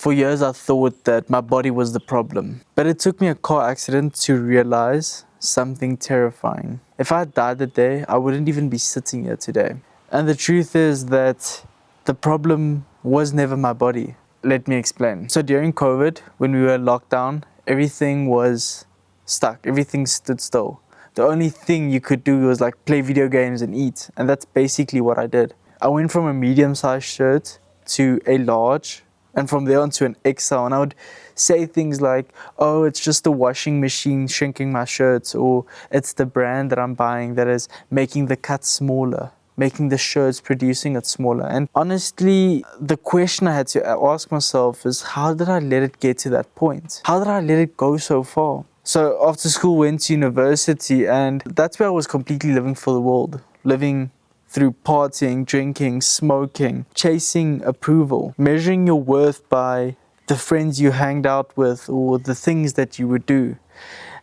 For years I thought that my body was the problem. But it took me a car accident to realize something terrifying. If I had died that day, I wouldn't even be sitting here today. And the truth is that the problem was never my body. Let me explain. So during COVID, when we were locked down, everything was stuck. Everything stood still. The only thing you could do was like play video games and eat. And that's basically what I did. I went from a medium-sized shirt to a large, and from there on to an XL. And I would say things like, oh, it's just the washing machine shrinking my shirts, or it's the brand that I'm buying that is making the cut smaller, making the shirts, producing it smaller. And honestly, the question I had to ask myself is, how did I let it get to that point? How did I let it go so far? So after school, went to university, and that's where I was completely living for the world, living through partying, drinking, smoking, chasing approval, measuring your worth by the friends you hanged out with or the things that you would do.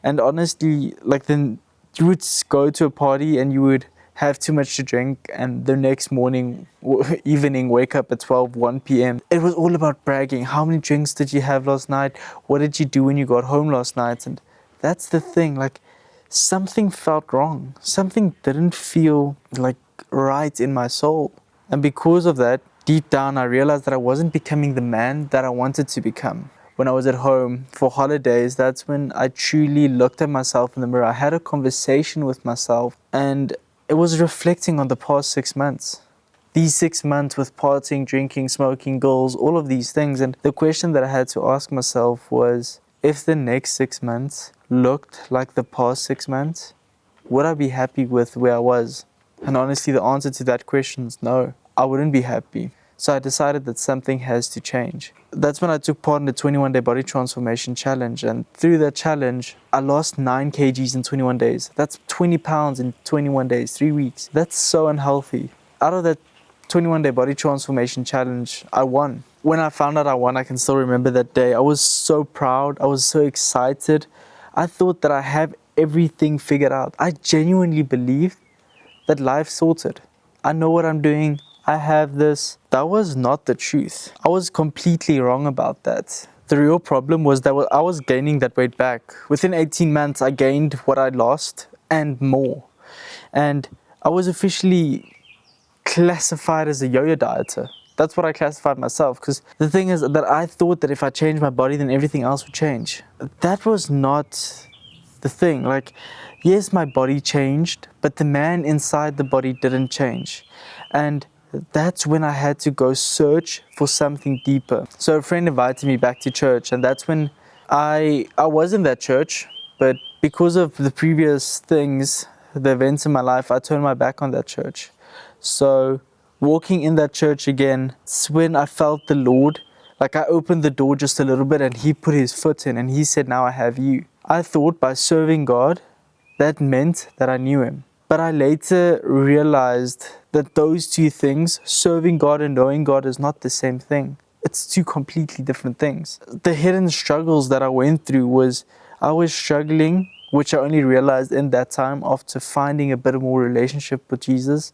And honestly, like then you would go to a party and you would have too much to drink, and the next morning or evening wake up at 1 p.m. It was all about bragging. How many drinks did you have last night? What did you do when you got home last night? And that's the thing, like something felt wrong. Something didn't feel like right in my soul. And because of that, deep down I realized that I wasn't becoming the man that I wanted to become. When I was at home for holidays, that's when I truly looked at myself in the mirror. I had a conversation with myself, and it was reflecting on the past 6 months. These 6 months with partying, drinking, smoking, girls, all of these things. And the question that I had to ask myself was, if the next 6 months looked like the past 6 months, would I be happy with where I was? And honestly, the answer to that question is no, I wouldn't be happy. So I decided that something has to change. That's when I took part in the 21-day body transformation challenge. And through that challenge, I lost 9 kgs in 21 days. That's 20 pounds in 21 days, 3 weeks. That's so unhealthy. Out of that 21-day body transformation challenge, I won. When I found out I won, I can still remember that day. I was so proud. I was so excited. I thought that I have everything figured out. I genuinely believed that life's sorted. I know what I'm doing. I have this. That was not the truth. I was completely wrong about that. The real problem was that I was gaining that weight back. Within 18 months, I gained what I lost and more. And I was officially classified as a yo-yo dieter. That's what I classified myself, because the thing is that I thought that if I changed my body, then everything else would change. That was not the thing. Like, yes, my body changed, but the man inside the body didn't change. And that's when I had to go search for something deeper. So a friend invited me back to church, and that's when I was in that church, but because of the previous things, the events in my life, I turned my back on that church. So walking in that church again, it's when I felt the Lord. Like, I opened the door just a little bit and he put his foot in and he said, now I have you. I thought by serving God, that meant that I knew him. But I later realized that those two things, serving God and knowing God, is not the same thing. It's two completely different things. The hidden struggles that I went through was, I was struggling, which I only realized in that time after finding a bit more relationship with Jesus,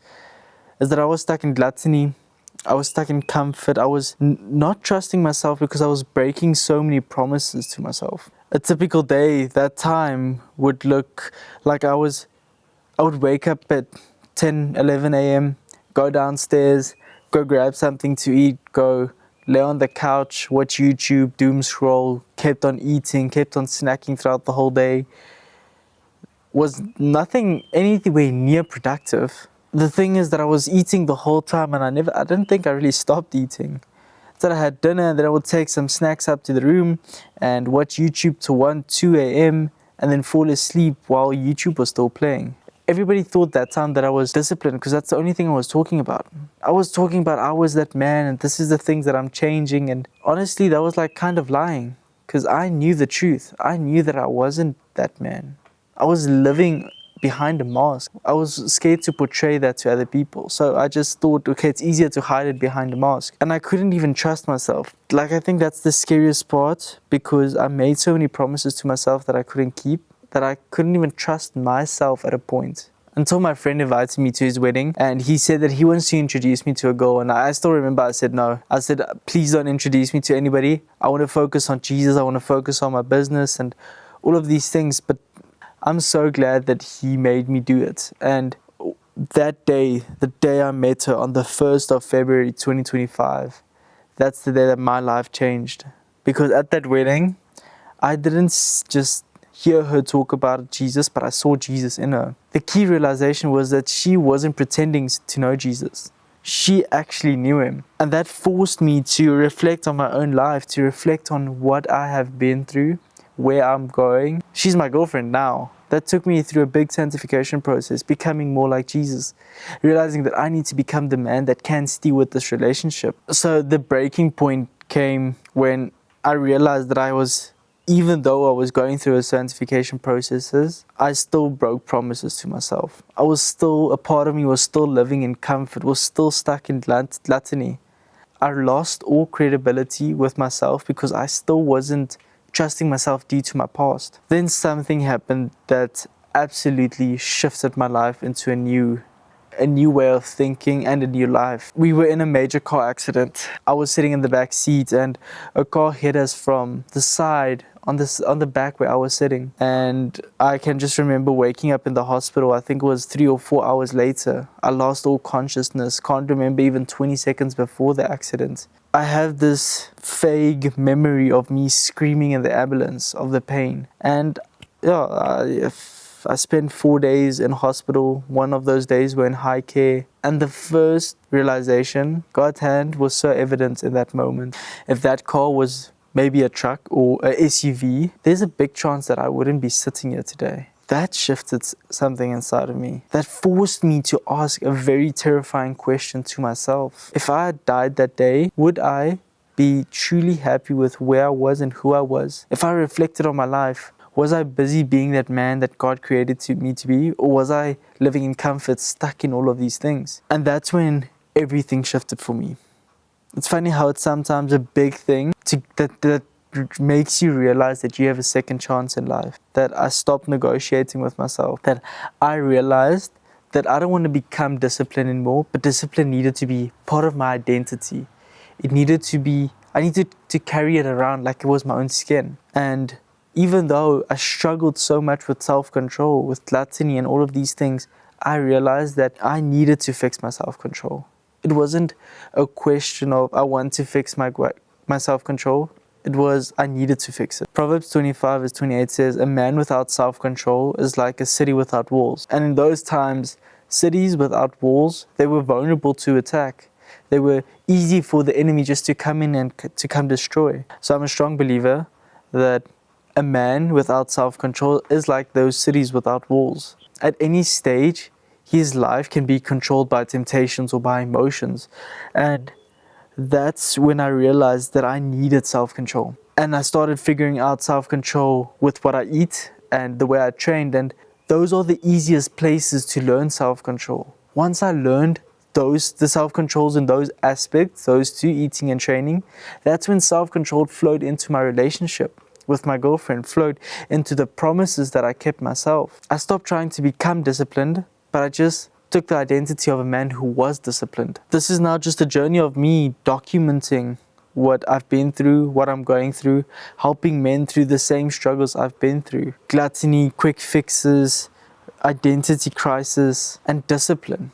is that I was stuck in gluttony. I was stuck in comfort. I was not trusting myself because I was breaking so many promises to myself. A typical day, that time, would look like I would wake up at 10, 11 a.m., go downstairs, go grab something to eat, go lay on the couch, watch YouTube, doom scroll, kept on eating, kept on snacking throughout the whole day. Was nothing anywhere near productive. The thing is that I was eating the whole time, and I didn't think I really stopped eating. So I had dinner, and then I would take some snacks up to the room and watch YouTube till 1, 2 a.m. and then fall asleep while YouTube was still playing. Everybody thought that time that I was disciplined because that's the only thing I was talking about. I was talking about I was that man and this is the things that I'm changing, and honestly that was like kind of lying, because I knew the truth. I knew that I wasn't that man. I was living behind a mask. I was scared to portray that to other people. So I just thought, okay, it's easier to hide it behind a mask. And I couldn't even trust myself. Like, I think that's the scariest part, because I made so many promises to myself that I couldn't keep, that I couldn't even trust myself at a point. until my friend invited me to his wedding, and he said that he wants to introduce me to a girl. And I still remember I said no. I said, please don't introduce me to anybody. I want to focus on Jesus. I want to focus on my business and all of these things. But I'm so glad that he made me do it. And that day, the day I met her on the 1st of February 2025, that's the day that my life changed. Because at that wedding, I didn't just hear her talk about Jesus, but I saw Jesus in her. The key realization was that she wasn't pretending to know Jesus. She actually knew him. And that forced me to reflect on my own life, to reflect on what I have been through, where I'm going. She's my girlfriend now. That took me through a big sanctification process, becoming more like Jesus, realizing that I need to become the man that can stay with this relationship. So the breaking point came when I realized that even though I was going through a sanctification processes, I still broke promises to myself. A part of me was still living in comfort, was still stuck in gluttony. I lost all credibility with myself because I still wasn't trusting myself due to my past. Then something happened that absolutely shifted my life into a new way of thinking and a new life. We were in a major car accident. I was sitting in the back seat and a car hit us from the side on the back where I was sitting. And I can just remember waking up in the hospital. I think it was 3 or 4 hours later. I lost all consciousness. Can't remember even 20 seconds before the accident. I have this vague memory of me screaming in the ambulance of the pain. And I spent 4 days in hospital. One of those days were in high care. And the first realization, God's hand was so evident in that moment. If that car was maybe a truck or a SUV, there's a big chance that I wouldn't be sitting here today. That shifted something inside of me. That forced me to ask a very terrifying question to myself. If I had died that day, would I be truly happy with where I was and who I was? If I reflected on my life, was I busy being that man that God created me to be? Or was I living in comfort, stuck in all of these things? And that's when everything shifted for me. It's funny how it's sometimes a big thing that makes you realize that you have a second chance in life. That I stopped negotiating with myself. That I realized that I don't want to become disciplined anymore, but discipline needed to be part of my identity. It needed to be, I needed to carry it around like it was my own skin. And even though I struggled so much with self-control, with gluttony and all of these things, I realized that I needed to fix my self-control. It wasn't a question of I want to fix my self-control. It was I needed to fix it. Proverbs 25:28 says, a man without self-control is like a city without walls. And in those times, cities without walls, they were vulnerable to attack. They were easy for the enemy just to come in and to come destroy. So I'm a strong believer that a man without self-control is like those cities without walls. At any stage, his life can be controlled by temptations or by emotions. And that's when I realized that I needed self-control. And I started figuring out self-control with what I eat and the way I trained. And those are the easiest places to learn self-control. Once I learned the self-controls in those aspects, those two, eating and training, that's when self-control flowed into my relationship with my girlfriend, flowed into the promises that I kept myself. I stopped trying to become disciplined, but I just took the identity of a man who was disciplined. This is now just a journey of me documenting what I've been through, what I'm going through, helping men through the same struggles I've been through. Gluttony, quick fixes, identity crisis, and discipline,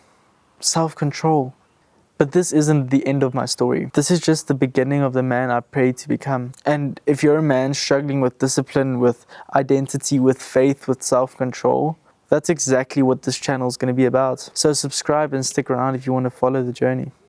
self-control. But this isn't the end of my story. This is just the beginning of the man I prayed to become. And if you're a man struggling with discipline, with identity, with faith, with self-control, that's exactly what this channel is going to be about. So subscribe and stick around if you want to follow the journey.